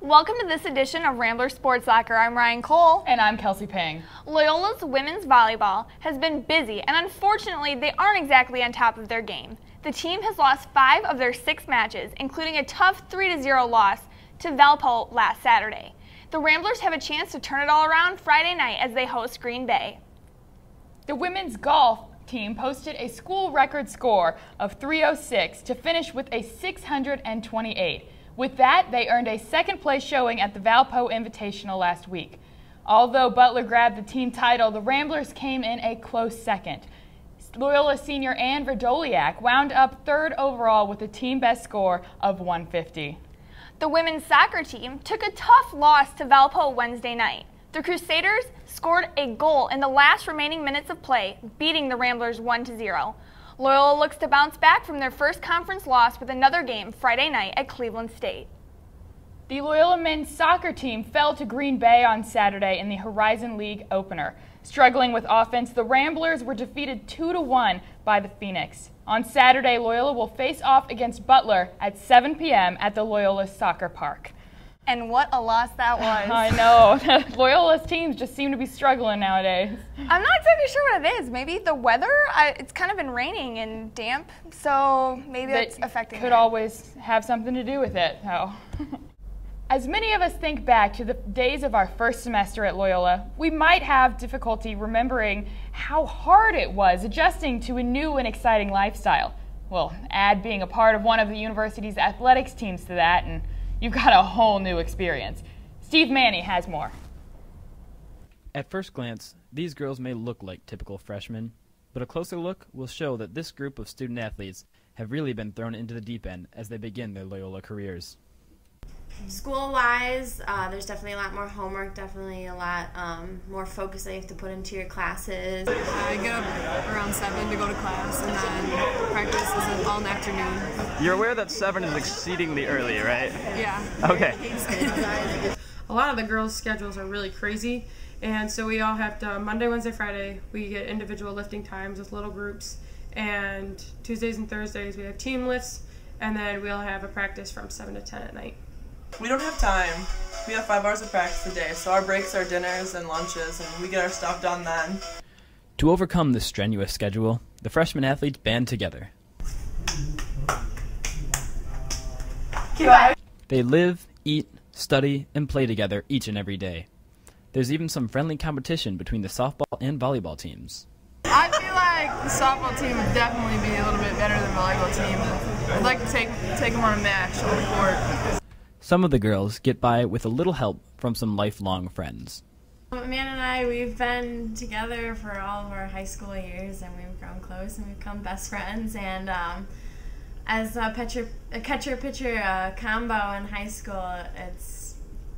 Welcome to this edition of Rambler Sports Soccer. I'm Ryan Cole. And I'm Kelsey Ping. Loyola's women's volleyball has been busy, and unfortunately, they aren't exactly on top of their game. The team has lost 5 of their 6 matches, including a tough 3-0 loss to Valpo last Saturday. The Ramblers have a chance to turn it all around Friday night as they host Green Bay. The women's golf team posted a school record score of 306 to finish with a 628. With that, they earned a second-place showing at the Valpo Invitational last week. Although Butler grabbed the team title, the Ramblers came in a close second. Loyola senior Ann Verdoliak wound up third overall with a team best score of 150. The women's soccer team took a tough loss to Valpo Wednesday night. The Crusaders scored a goal in the last remaining minutes of play, beating the Ramblers 1-0. Loyola looks to bounce back from their first conference loss with another game Friday night at Cleveland State. The Loyola men's soccer team fell to Green Bay on Saturday in the Horizon League opener. Struggling with offense, the Ramblers were defeated 2-1 by the Phoenix. On Saturday, Loyola will face off against Butler at 7 p.m. at the Loyola Soccer Park. And what a loss that was. I know. Loyola's teams just seem to be struggling nowadays. I'm not exactly sure what it is. Maybe the weather? It's kind of been raining and damp, so maybe that's affecting it. Could always have something to do with it, though. As many of us think back to the days of our first semester at Loyola, we might have difficulty remembering how hard it was adjusting to a new and exciting lifestyle. Well, add being a part of one of the university's athletics teams to that, and you've got a whole new experience. Steve Manny has more. At first glance, these girls may look like typical freshmen, but a closer look will show that this group of student athletes have really been thrown into the deep end as they begin their Loyola careers. School-wise, there's definitely a lot more homework, definitely a lot more focus that you have to put into your classes. I get up around 7 to go to class, and then practice is all in the afternoon. You're aware that 7 is exceedingly early, right? Yeah. Okay. A lot of the girls' schedules are really crazy, and so we all have to, Monday, Wednesday, Friday, we get individual lifting times with little groups, and Tuesdays and Thursdays we have team lifts, and then we'll have a practice from 7 to 10 at night. We don't have time. We have 5 hours of practice a day, so our breaks are dinners and lunches, and we get our stuff done then. To overcome this strenuous schedule, the freshman athletes band together. They live, eat, study, and play together each and every day. There's even some friendly competition between the softball and volleyball teams. I feel like the softball team would definitely be a little bit better than the volleyball team. I'd like to take them on a match on the court. Some of the girls get by with a little help from some lifelong friends. Man and I, we've been together for all of our high school years, and we've grown close and we've become best friends. And as a catcher-pitcher combo in high school, it's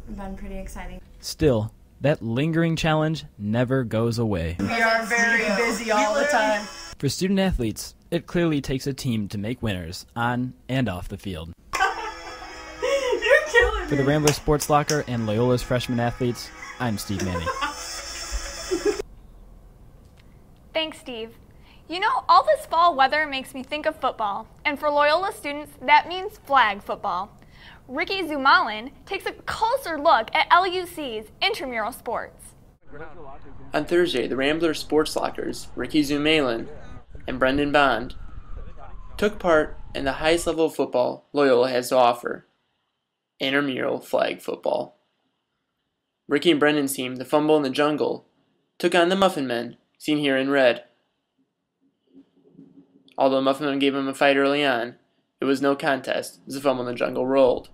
been pretty exciting. Still, that lingering challenge never goes away. We are very busy all the time. For student athletes, it clearly takes a team to make winners on and off the field. For the Rambler Sports Locker and Loyola's freshman athletes, I'm Steve Manny. Thanks, Steve. You know, all this fall weather makes me think of football, and for Loyola students, that means flag football. Ricky Zumalin takes a closer look at LUC's intramural sports. On Thursday, the Rambler Sports Lockers, Ricky Zumalin and Brendan Bond, took part in the highest level of football Loyola has to offer. Intramural flag football. Ricky and Brendan's team, the Fumble in the Jungle, took on the Muffin Men, seen here in red. Although Muffin Men gave him a fight early on, it was no contest as the Fumble in the Jungle rolled.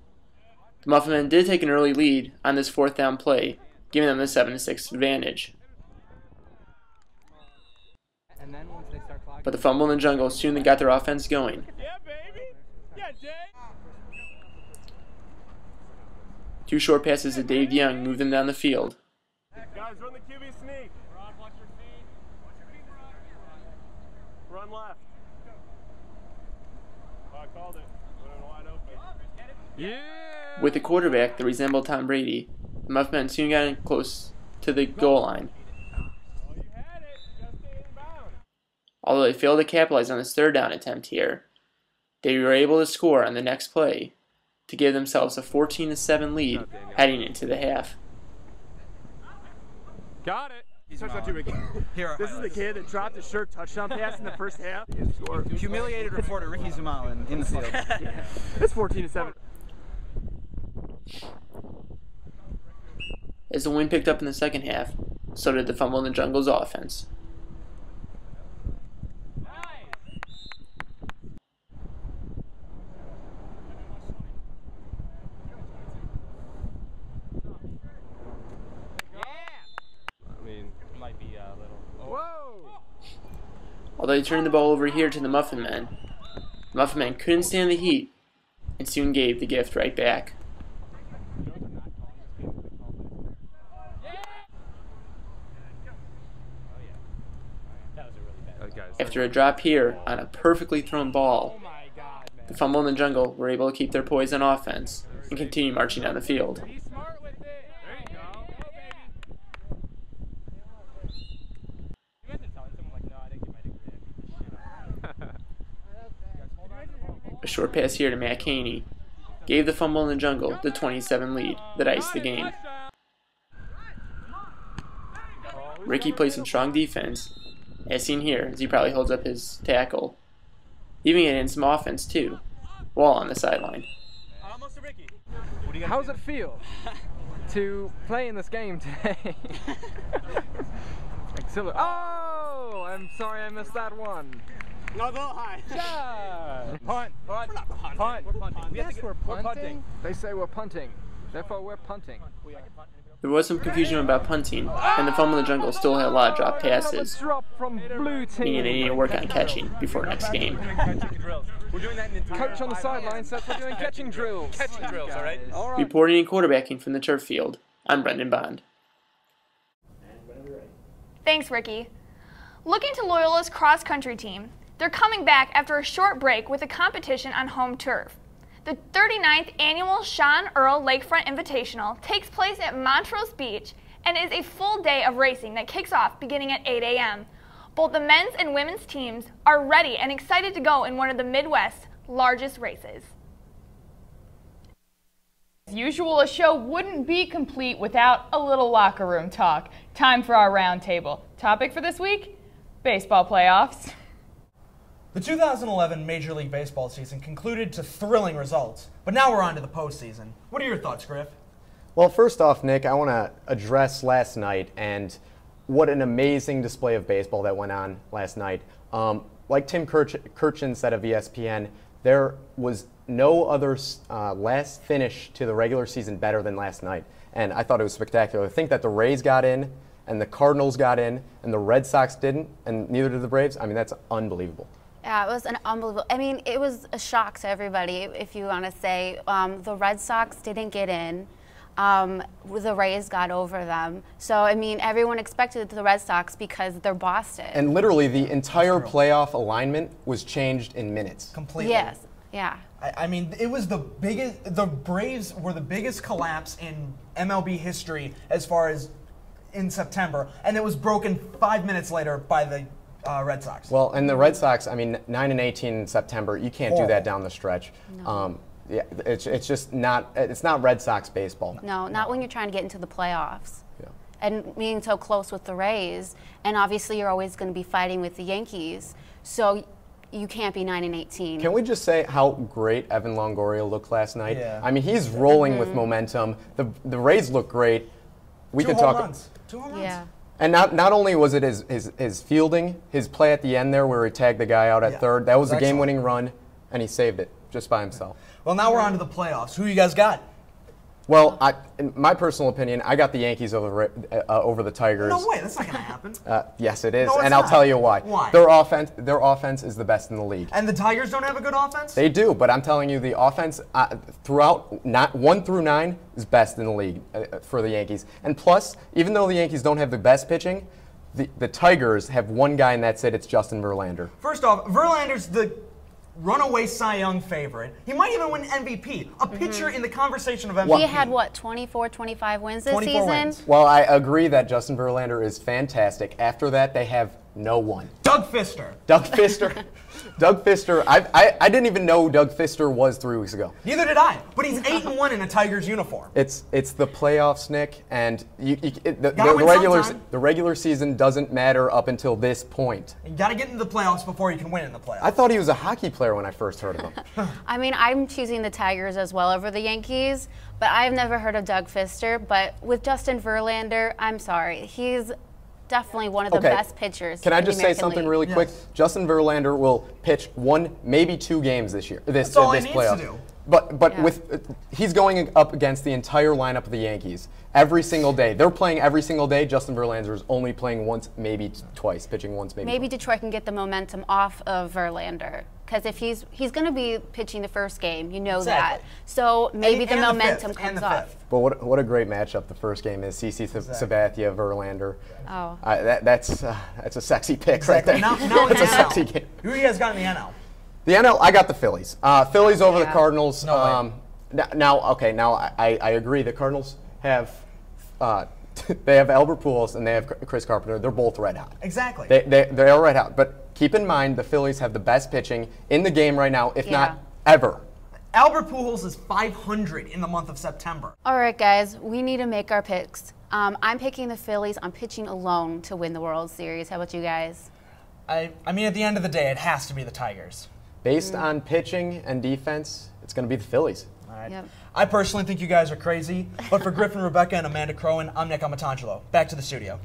The Muffin Men did take an early lead on this 4th down play, giving them a 7-6 advantage. But the Fumble in the Jungle soon got their offense going. Two short passes to Dave Young moved them down the field. Guys, run the QB sneak. Rod, watch your feet. Run left. I called it. Wide open. Yeah. With the quarterback that resembled Tom Brady, the Muffin Men soon got in close to the goal line. Although they failed to capitalize on this 3rd down attempt here, they were able to score on the next play to give themselves a 14-7 lead heading into the half. Got it. This is the kid that dropped his shirt touchdown pass in the first half. Humiliated reporter Ricky Zumalin in the field. It's 14-7. As the wind picked up in the second half, so did the Fumble in the Jungle's offense. Although he turned the ball over here to the Muffin Men couldn't stand the heat and soon gave the gift right back. After a drop here on a perfectly thrown ball, the Fumble in the Jungle were able to keep their poise on offense and continue marching down the field. A short pass here to Matt Caney gave the Fumble in the Jungle the 27 lead that iced the game. Ricky plays some strong defense, as seen here as he probably holds up his tackle, leaving it in some offense too, while on the sideline. How does it feel to play in this game today? Oh, I'm sorry I missed that one. No, go high. Yeah. Punt. Punt. Punt. We're punting. Yes, we're punting. They say we're punting. Therefore, we're punting. There was some confusion about punting, and the Fumble in the Jungle still had a lot of dropped passes, meaning they need to work on catching before next game. Coach on the sideline says we're doing catching drills. Catching drills, all right? Reporting and quarterbacking from the turf field, I'm Brendan Bond. Thanks, Ricky. Looking to Loyola's cross-country team, they're coming back after a short break with a competition on home turf. The 39th annual Sean Earl Lakefront Invitational takes place at Montrose Beach and is a full day of racing that kicks off beginning at 8 a.m. Both the men's and women's teams are ready and excited to go in one of the Midwest's largest races. As usual, a show wouldn't be complete without a little locker room talk. Time for our roundtable. Topic for this week? Baseball playoffs. The 2011 Major League Baseball season concluded to thrilling results, but now we're on to the postseason. What are your thoughts, Griff? Well, first off, Nick, I want to address last night and what an amazing display of baseball that went on last night. Like Tim Kirchin said of ESPN, there was no other last finish to the regular season better than last night, and I thought it was spectacular. I think that the Rays got in, and the Cardinals got in, and the Red Sox didn't, and neither did the Braves. I mean, that's unbelievable. Yeah, it was an unbelievable. I mean, it was a shock to everybody, if you want to say. The Red Sox didn't get in. The Rays got over them. So, I mean, everyone expected the Red Sox because they're Boston. And literally, the entire playoff alignment was changed in minutes. Completely. Yes, yeah. I mean, it was the biggest. The Braves were the biggest collapse in MLB history as far as in September, and it was broken 5 minutes later by the Red Sox. Well, and the Red Sox, I mean, 9-18 in September, you can't do that down the stretch. No. Yeah, it's just not. It's not Red Sox baseball. No, not when you're trying to get into the playoffs. Yeah. And being so close with the Rays, and obviously you're always going to be fighting with the Yankees, so you can't be 9-18. Can we just say how great Evan Longoria looked last night? Yeah. I mean, he's rolling with momentum. The Rays look great. We Two can home talk. runs. 2 home runs. Yeah. And not only was it his fielding, his play at the end there where he tagged the guy out at third, that was a game-winning run, and he saved it just by himself. Well, now we're on to the playoffs. Who you guys got? Well, in my personal opinion, I got the Yankees over the Tigers. No way, that's not going to happen. Yes, it is, No, it's and I'll not. tell you why. Why? Their offense is the best in the league. And the Tigers don't have a good offense? They do, but I'm telling you, the offense throughout 1 through 9 is best in the league for the Yankees. And plus, even though the Yankees don't have the best pitching, the Tigers have one guy, and that's it. It's Justin Verlander. First off, Verlander's the runaway Cy Young favorite. He might even win MVP. A pitcher in the conversation of MVP. He had, what, 24, 25 wins this 24 season? wins. Well, I agree that Justin Verlander is fantastic. After that, they have No one. Doug Fister. Doug Fister. Doug Fister. I didn't even know who Doug Fister was 3 weeks ago. Neither did I. But he's 8-1 in a Tigers uniform. It's the playoffs, Nick, and the regular season doesn't matter up until this point. You got to get into the playoffs before you can win in the playoffs. I thought he was a hockey player when I first heard of him. I mean, I'm choosing the Tigers as well over the Yankees, but I've never heard of Doug Fister. But with Justin Verlander, I'm sorry. He's definitely one of the best pitchers. Can I in the just say American something League. really quick? Justin Verlander will pitch 1, maybe 2 games this year. That's all this he needs playoff. to do. But he's going up against the entire lineup of the Yankees every single day. They're playing every single day. Justin Verlander is only playing once, maybe twice, pitching once, maybe. Maybe Detroit can get the momentum off of Verlander. Because if he's going to be pitching the first game, you know that. So maybe the momentum comes off. But what a great matchup the first game is. CC Sabathia, Verlander. Oh. That's a sexy pick right there. Now That's a sexy game. Who do you guys got in the NL? The NL, I got the Phillies. Phillies over the Cardinals. No Now I agree. The Cardinals have they have Albert Pujols and they have Chris Carpenter. They're both red hot. Exactly. They're red hot. But keep in mind, the Phillies have the best pitching in the game right now, if not ever. Albert Pujols is 500 in the month of September. All right, guys, we need to make our picks. I'm picking the Phillies on pitching alone to win the World Series. How about you guys? I mean, at the end of the day, it has to be the Tigers. Based on pitching and defense, it's going to be the Phillies. All right. Yep. I personally think you guys are crazy, but for Griffin, Rebecca, and Amanda Crohan, I'm Nick Amatangelo. Back to the studio.